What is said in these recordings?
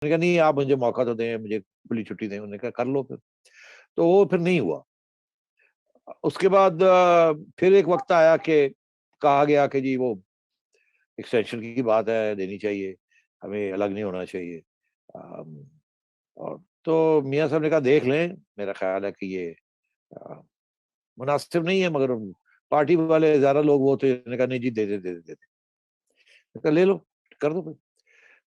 कहा नहीं आप मुझे मौका तो दें, मुझे खुली छुट्टी दें। उन्होंने कहा कर लो फिर। तो वो फिर नहीं हुआ। उसके बाद फिर एक वक़्त आया कि कहा गया कि जी वो एक्सटेंशन की बात है, देनी चाहिए, हमें अलग नहीं होना चाहिए। अम, और तो मियाँ साहब ने कहा देख लें, मेरा ख़्याल है कि ये अ, मुनासिब नहीं है, मगर पार्टी वाले ज़्यादा लोग वो थे, उन्होंने कहा नहीं जी दे दे। मैंने कहा ले लो, कर दो फिर।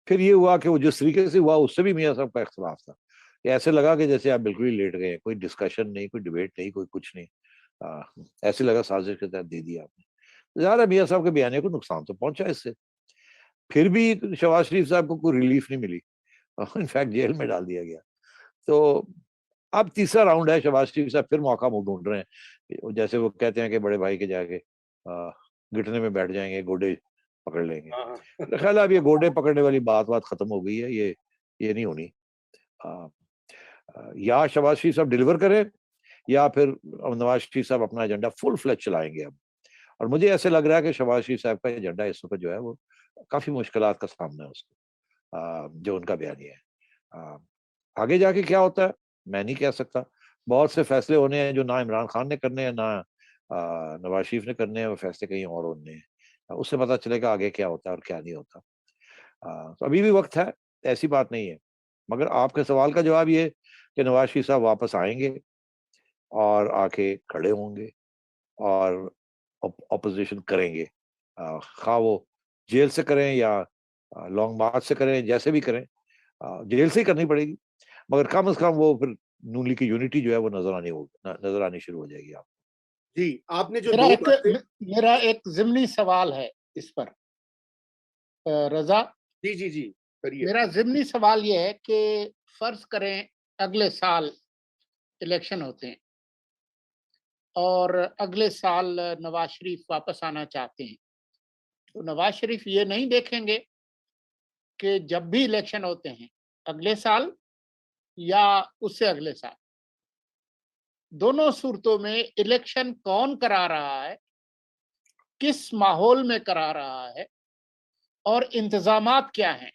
फिर ये हुआ कि वो जिस तरीके से हुआ उससे भी मियाँ साहब का इख्तिलाफ था। कि ऐसे लगा कि जैसे आप बिल्कुल ही लेट गए हैं, कोई डिस्कशन नहीं, कोई डिबेट नहीं, कोई कुछ नहीं। अ, ऐसे लगा साजिश के तहत दे दिया आपने। ज़ाहिर है मियाँ साहब के बयानिए को नुकसान तो पहुँचा इससे। फिर भी शहबाज शरीफ साहब को कोई रिलीफ नहीं मिली। इनफैक्ट जेल में डाल दिया गया। तो अब तीसरा राउंड है, शहबाज शरीफ साहब फिर मौका वो ढूँढ रहे हैं। जैसे वो कहते हैं कि बड़े भाई के जाके घुटने में बैठ जाएँगे, गोडे पकड़ लेंगे। हाँ, हाँ। मेरा ख़्याल है अब ये गोडे पकड़ने वाली बात खत्म हो गई है, ये नहीं होनी। अ या शहबाज शरीफ साहब डिलीवर करें या फिर नवाज शरीफ साहब अपना एजेंडा फुल फ्लेज चलाएँगे अब। और मुझे ऐसे लग रहा है कि शहबाज शरीफ साहब का एजेंडा इस वक़्त जो है वो काफ़ी मुश्किलात का सामना है उसको, जो उनका बयानिया है। अ, आगे जाके क्या होता है, मैं नहीं कह सकता। बहुत से फैसले होने हैं जो ना इमरान खान ने करने हैं, ना नवाज शरीफ ने करने हैं, वो फैसले कहीं और होने हैं। उससे पता चलेगा आगे क्या होता है और क्या नहीं होता। तो अभी भी वक़्त है, ऐसी बात नहीं है। मगर आपके सवाल का जवाब ये है कि नवाज शरीफ साहब वापस आएँगे और आके खड़े होंगे और ऑपोज़िशन करेंगे। ख़्वाह वो जेल से करें या लॉन्ग मार्च से करें, जैसे भी करें, जेल से ही करनी पड़ेगी। मगर कम से कम वो फिर नून लीग की यूनिटी जो है वो नज़र आनी शुरू हो जाएगी आपको। जी, आपने जो मेरा 2 एक बातें। मेरा एक ज़िमनी सवाल है इस पर रज़ा। जी, जी, जी, करिए। मेरा ज़िमनी सवाल ये है कि फ़र्ज़ करें अगले साल इलेक्शन होते हैं और अगले साल नवाज़ शरीफ वापस आना चाहते हैं। तो नवाज़ शरीफ ये नहीं देखेंगे कि जब भी इलेक्शन होते हैं, अगले साल या उससे अगले साल, दोनों सूरतों में इलेक्शन कौन करा रहा है, किस माहौल में करा रहा है और इंतज़ामात क्या हैं,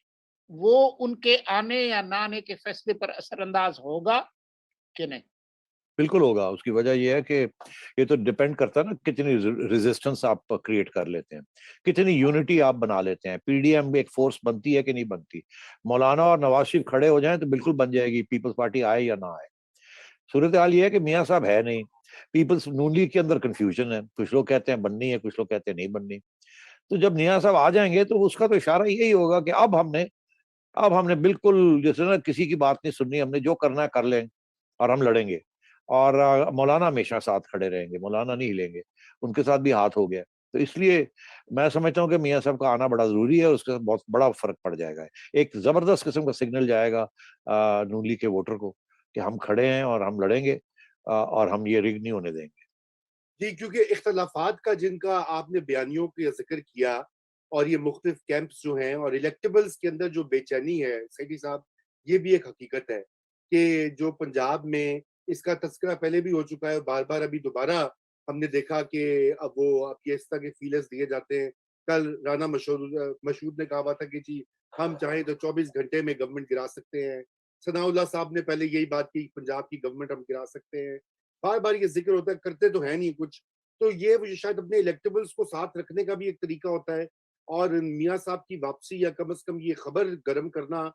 वो उनके आने या ना आने के फैसले पर असरअंदाज होगा कि नहीं? बिल्कुल होगा, उसकी वजह ये है कि ये तो डिपेंड करता है ना कितनी रेजिस्टेंस आप क्रिएट कर लेते हैं, कितनी यूनिटी आप बना लेते हैं। पीडीएम में एक फोर्स बनती है कि नहीं बनती। मौलाना और नवाज शरीफ खड़े हो जाएं तो बिल्कुल बन जाएगी, पीपल्स पार्टी आए या ना आए। सूरत हाल ये है कि मियाँ साहब है नहीं। पीपल्स नून लीग के अंदर कन्फ्यूजन है, कुछ लोग कहते हैं बननी है, कुछ लोग कहते हैं नहीं बननी। तो जब मियाँ साहब आ जाएंगे तो उसका तो इशारा यही होगा कि अब हमने बिल्कुल जैसे ना किसी की बात नहीं सुननी, हमने जो करना है कर लें और हम लड़ेंगे। और मौलाना हमेशा साथ खड़े रहेंगे, मौलाना नहीं हिलेंगे, उनके साथ भी हाथ हो गया। तो इसलिए मैं समझता हूँ कि मियाँ साहब का आना बड़ा ज़रूरी है और उसके साथ बहुत बड़ा फ़र्क पड़ जाएगा। एक ज़बरदस्त किस्म का सिग्नल जाएगा नून लीग के वोटर को कि हम खड़े हैं और हम लड़ेंगे और हम ये रिग नहीं होने देंगे। जी, क्योंकि इख्तिलाफ़ात का जिनका आपने बयानियों का ज़िक्र किया और ये मुख्तलिफ कैंप्स जो हैं और इलेक्टेबल्स के अंदर जो बेचैनी है, सैयदी साहब, ये भी एक हकीकत है कि जो पंजाब में इसका तज़किरा पहले भी हो चुका है, बार-बार अभी दोबारा हमने देखा कि अब वो अब ये इस तरह के फीलर्स दिए जाते हैं। कल राना मशहूद ने कहा हुआ था कि जी, हम चाहें तो 24 घंटे में गवर्नमेंट गिरा सकते हैं। सनाउल्लाह साहब ने पहले यही बात की, पंजाब की गवर्नमेंट हम गिरा सकते हैं। बार-बार ये ज़िक्र होता है, करते तो है नहीं कुछ। तो ये वो शायद अपने इलेक्टेबल्स को साथ रखने का भी एक तरीका होता है और मियाँ साहब की वापसी या कम से कम ये खबर गर्म करना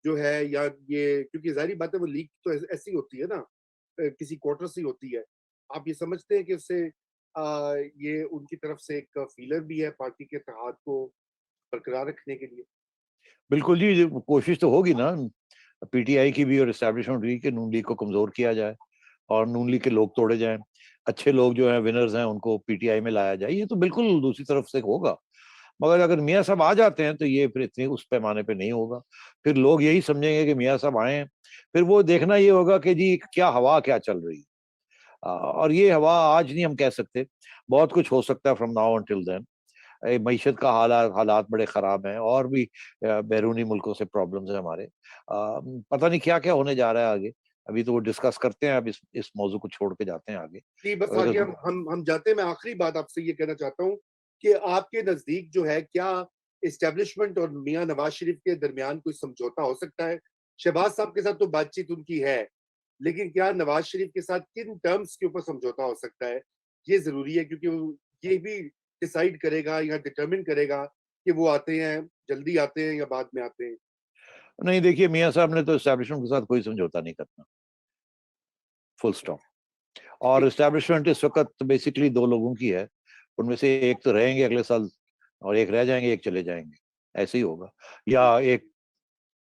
जो है या ये क्योंकि ज़ाहिर-सी बात है वो लीक तो ऐसी होती है ना किसी क्वार्टर से ही होती है। आप ये समझते हैं कि उससे ये उनकी तरफ से एक फीलर भी है पार्टी के इत्तेहाद को बरकरार रखने के लिए? बिल्कुल जी, ये कोशिश तो होगी ना पीटीआई की भी और एस्टेब्लिशमेंट की कि नून लीग को कमज़ोर किया जाए और नून लीग के लोग तोड़े जाएँ। अच्छे लोग जो हैं विनर्स हैं उनको पीटीआई में लाया जाए। ये तो बिल्कुल दूसरी तरफ से होगा। मगर अगर मियाँ साहब आ जाते हैं तो ये फिर इतनी उस पैमाने पे नहीं होगा। फिर लोग यही समझेंगे कि मियाँ साहब आए हैं। फिर वो देखना ये होगा कि जी क्या हवा क्या चल रही है। और ये हवा आज नहीं हम कह सकते। बहुत कुछ हो सकता है फ्रॉम नाउ अंटिल देन। मईशत का हालात बड़े ख़राब हैं और भी बैरूनी मुल्कों से प्रॉब्लम्स हैं हमारे। पता नहीं क्या-क्या होने जा रहा है आगे। अभी तो वो डिस्कस करते हैं, अब इस मौज़ू को छोड़ के जाते हैं आगे। जी, बस आगे अगर हम जाते हैं, मैं आखिरी बात आपसे ये कहना चाहता हूँ कि आपके नज़दीक जो है क्या एस्टेब्लिशमेंट और मियाँ नवाज़ शरीफ के दरमियान कोई समझौता हो सकता है? शहबाज साहब के साथ तो बातचीत उनकी है, लेकिन क्या नवाज शरीफ के साथ किन टर्म्स के ऊपर समझौता हो सकता है, ये जरूरी है, क्योंकि ये भी डिसाइड करेगा या डिटरमिन करेगा कि वो आते हैं, जल्दी आते हैं या बाद में आते हैं। नहीं, देखिए मियाँ साहब ने तो एस्टैब्लिशमेंट के साथ कोई समझौता नहीं करना, फुल स्टॉप। और ठीक। एस्टैब्लिशमेंट इस वक्त बेसिकली दो लोगों की है, उनमें से एक तो रहेंगे अगले साल और एक रह जाएंगे, एक चले जाएंगे, ऐसे ही होगा। या एक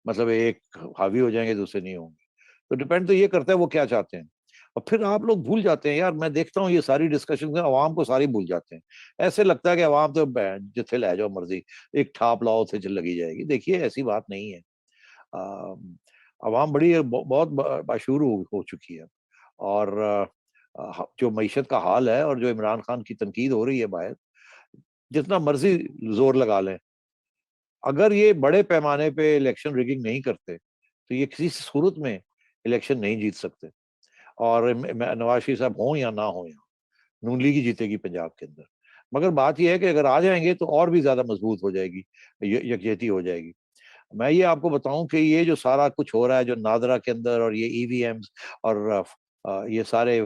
मतलब एक हावी हो जाएंगे, दूसरे नहीं होंगे। तो डिपेंड तो ये करता है वो क्या चाहते हैं। और फिर आप लोग भूल जाते हैं यार, मैं देखता हूँ ये सारी डिस्कशन अवाम को सारी भूल जाते हैं। ऐसे लगता है कि अवाम तो जिथे ले जाओ मर्जी, एक ठाप लाओ थे लगी जाएगी। देखिए ऐसी बात नहीं है। अवाम बड़ी बहुत बाशूर हो चुकी है। और जो मईशत का हाल है और जो इमरान खान की तनकीद हो रही है बाहर, जितना मर्जी जोर लगा लें, अगर ये बड़े पैमाने पे इलेक्शन रिगिंग नहीं करते तो ये किसी सूरत में इलेक्शन नहीं जीत सकते। और नवाज शरीफ साहब हों या ना हो, यहाँ नून लीग ही जीतेगी पंजाब के अंदर। मगर बात यह है कि अगर आ जाएंगे तो और भी ज्यादा मजबूत हो जाएगी, यकजहती हो जाएगी। मैं ये आपको बताऊं कि ये जो सारा कुछ हो रहा है, जो नादरा के अंदर और ये ईवीएम्स और ये सारे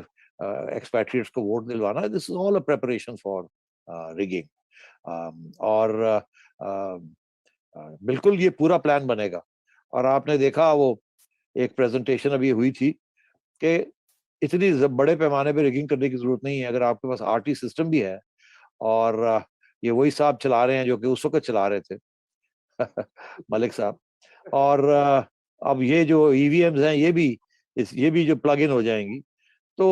एक्सपैट्रिएट्स को वोट दिलवाना, this is all a preparation for rigging. और बिल्कुल ये पूरा प्लान बनेगा। और आपने देखा वो एक प्रेजेंटेशन अभी हुई थी कि इतनी बड़े पैमाने पे रिगिंग करने की जरूरत नहीं है। अगर आपके पास आरटी सिस्टम भी है और ये वही साहब चला रहे हैं जो कि उस वक्त चला रहे थे मलिक साहब। और अब ये जो ईवीएम्स हैं ये भी जो प्लग इन हो जाएंगी, तो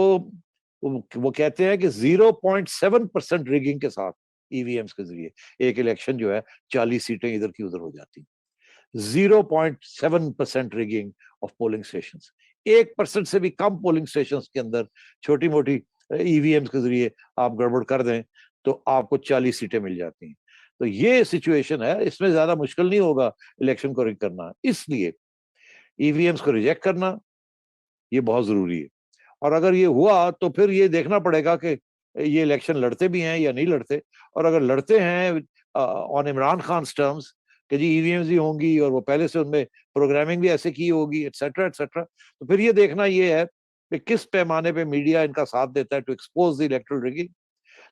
वो कहते हैं कि 0.7% रिगिंग के साथ ईवीएम्स के जरिए एक इलेक्शन जो है 40 सीटें इधर की उधर हो जाती। 0.7% रिगिंग ऑफ पोलिंग स्टेशन, 1% से भी कम पोलिंग स्टेशन के अंदर छोटी मोटी ईवीएम्स के जरिए आप गड़बड़ कर दें तो आपको 40 सीटें मिल जाती हैं। तो ये सिचुएशन है, इसमें ज्यादा मुश्किल नहीं होगा इलेक्शन को रिग करना। इसलिए ईवीएम्स को रिजेक्ट करना ये बहुत जरूरी है। और अगर ये हुआ तो फिर ये देखना पड़ेगा कि ये इलेक्शन लड़ते भी हैं या नहीं लड़ते। और अगर लड़ते हैं ऑन इमरान खान टर्म्स कि जी ईवीएम्स भी होंगी और वो पहले से उनमें प्रोग्रामिंग भी ऐसे की होगी एटसेट्रा एटसेट्रा, तो फिर ये देखना ये है कि किस पैमाने पे मीडिया इनका साथ देता है to expose the electoral rigging,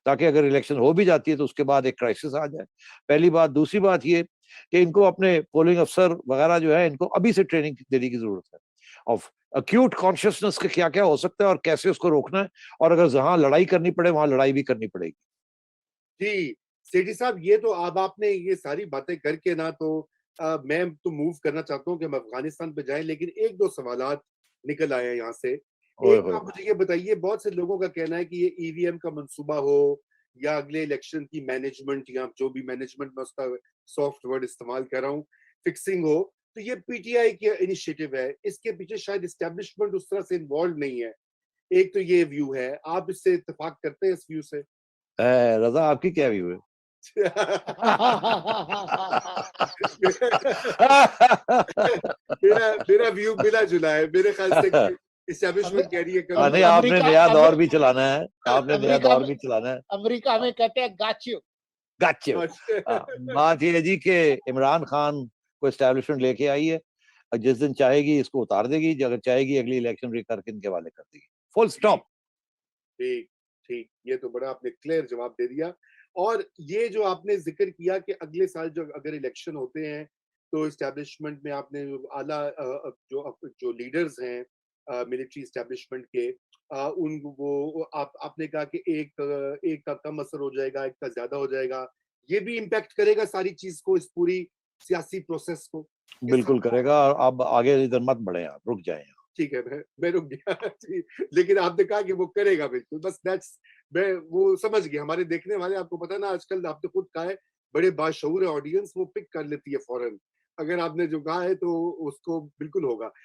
ताकि अगर इलेक्शन हो भी जाती है तो उसके बाद एक क्राइसिस आ जाए। पहली बात। दूसरी बात ये कि इनको अपने पोलिंग अफसर वगैरह जो है इनको अभी से ट्रेनिंग देने की जरूरत है ऑफ अक्यूट कॉन्शियसनेस के क्या क्या हो सकता है और कैसे उसको रोकना है। और अगर जहां लड़ाई करनी पड़े वहां लड़ाई भी करनी पड़ेगी। जी, सेठी साहब, ये तो अब आपने ये सारी बातें करके ना, तो मैं तो मूव करना चाहता हूँ कि हम अफ़गानिस्तान पे जाएँ, लेकिन 1-2 सवालात निकल आए हैं यहाँ से। ओए एक होए आप मुझे ये बताइए, बहुत से लोगों का कहना है कि ये ईवीएम का मंसूबा हो या अगले इलेक्शन की मैनेजमेंट, या जो भी मैनेजमेंट, मैं उसका सॉफ्ट वर्ड इस्तेमाल कर रहा हूँ, फिक्सिंग हो, तो ये पीटीआई की इनिशिएटिव है। इसके पीछे शायद एस्टेब्लिशमेंट उस तरह से इन्वॉल्व नहीं है। एक तो ये व्यू है, आप इससे इत्तेफाक करते हैं इस व्यू से? रजा आपकी क्या व्यू है? मेरा मेरा व्यू मिला-जुला है। मेरे ख्याल से कि अमे, एस्टेब्लिशमेंट कह रही है करो नहीं, तो आपने अमेरिका नया अमे, दौर भी चलाना है, आपने नया अमेरिका दौर में भी चलाना है। अमेरिका में कहते हैं गाचियो। Got you. अच्छा। बात ये है जी कि इमरान खान को एस्टैब्लिशमेंट लेके आई है और जिस दिन चाहेगी इसको उतार देगी, अगर चाहेगी अगली इलेक्शन री करके इनके वाले कर देगी, फुल ठीक, स्टॉप। ठीक, ठीक। ये तो बड़ा आपने क्लियर जवाब दे दिया। और ये जो आपने ज़िक्र किया कि अगले साल जो अगर इलेक्शन होते हैं, तो एस्टेब्लिशमेंट में आपने आला जो लीडर्स हैं मिलिट्री एस्टेब्लिशमेंट के, उन वो आपने कहा कि एक का कम असर हो जाएगा, एक का ज़्यादा हो जाएगा। ये भी इम्पैक्ट करेगा सारी चीज़ को, इस पूरी सियासी प्रोसेस को? किस हद बिल्कुल तक? करेगा। और अब आगे इधर मत बढ़े, आप रुक जाए। ठीक है, मैं रुक गया। जी, लेकिन आपने कहा कि वो करेगा बिल्कुल, बस दैट्स, मैं वो समझ गया। हमारे देखने वाले, आपको पता है ना, आजकल आपने खुद कहा है, बड़े बाशऊर है ऑडियंस, वो पिक कर लेती है फौरन। अगर आपने जो कहा है तो उसको बिल्कुल होगा।